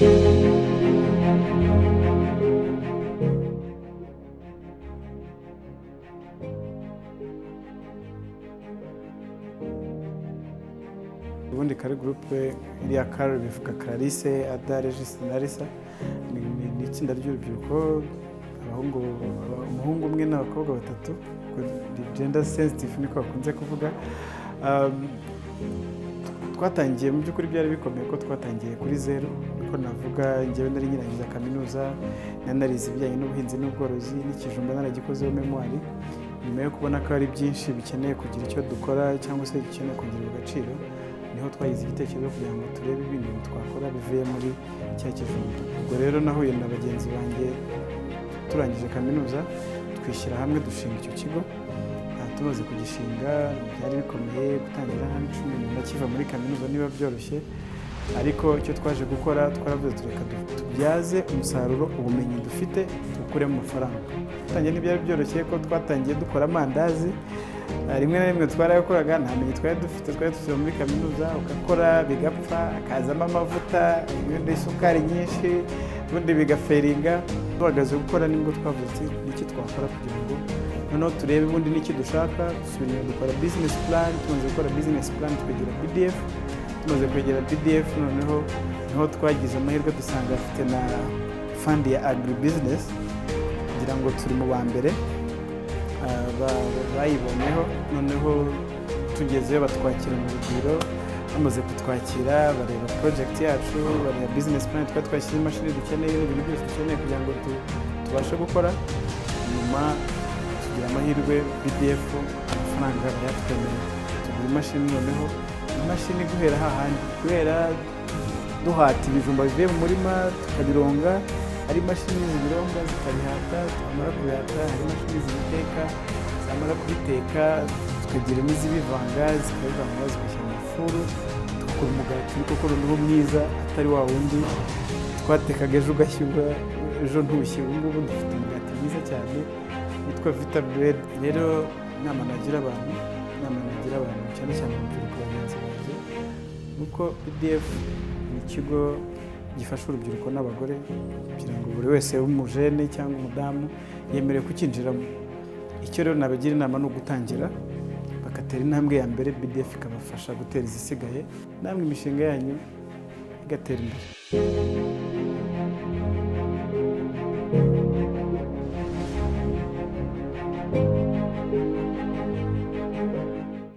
ubundi Kare Groupe iriya Kare bivuga Clarisse, Ada, Regis na Larissa ni itsinda ry'urubyiruko, umuhungu umwe n'abakobwa batatu, gender sensitive niko bakunze kuvuga. Twatangiye mu by'ukuri byari bikomeye ko twatangiye kuri zero, niko navuga. Njyewe nari nyirangiza kaminuza, narize ibijyanye n'ubuhinzi n'ubworozi, n'ikijumba naragikozeho memoire. Nyuma yo kubona ko hari byinshi bikeneye kugira icyo dukora cyangwa se bikeneye kongerera agaciro, niho twagize igitekerezo kugira ngo turebe ibindi twakora bivuye muri cya kijumba. Ubwo rero nahuye na bagenzi banjye turangije kaminuza, twishyira hamwe dushinga icyo kigo. Tumaze kugishinga byari bikomeye, gutangira hano 10 ndakiva muri kaminuza niba byoroshye, ariko icyo twaje gukora twaravuze tureka tubyaze umusaruro ubumenyi dufite tukuremo amafaranga. Tangiye ntibyari byoroshye ko twatangiye dukora amandazi, rimwe na rimwe twarayakoraga nta menye twari dufite muri kaminuza, ugakora bigapfa, akazamo amavuta, ibindi isukari nyinshi, ubundi bigaferinga. Tuhagaze gukora nibwo twavuze n'iki twakora kugira ngo noneho turebe ubundi n'iki dushaka, dusubira dukora business plan. Tumaze gukora business plan twegera BDF, tumaze kwegera BDF noneho niho twagize amahirwe dusanga afite na fund ya agri business, kugira ngo turi mu ba mbere bayibonyeho. Noneho tugezeyo batwakira mu rugwiro, bamaze kutwakira bareba project yacu, bareba business plan, twashyize imashini dukeneye n'ibintu byose dukeneye kugira ngo tubashe gukora. Nyuma tugira amahirwe BDF amafaranga bayatwemerera, tugura imashini. Noneho imashini guhera hahandi, guhera duhata ibijumba bivuye mu murima tukabironga, hari imashini zibironga zikabihata, twamara kubihata hari imashini zibiteka, zamara kubiteka tukagira n'izibivanga zikabivanga zigashyira mu ifuru, tugakora umugati koko noneho mwiza, atari wa wundi twatekaga ejo ugashyuha ejo ntushye. Ubu ngubu dufite umugati mwiza cyane witwa Vita Bread. Rero inama nagira abantu cyane cyane urubyiruko bagenzi banjye, nuko BDF ni ikigo gifasha urubyiruko n'abagore kugira ngo buri wese w'umujene cyangwa umudamu yemerewe kukinjiramo. Icyo rero nabagira inama ni ugutangira bagatera intambwe ya mbere, BDF ikabafasha gutera izisigaye, namwe imishinga yanyu igatera imbere.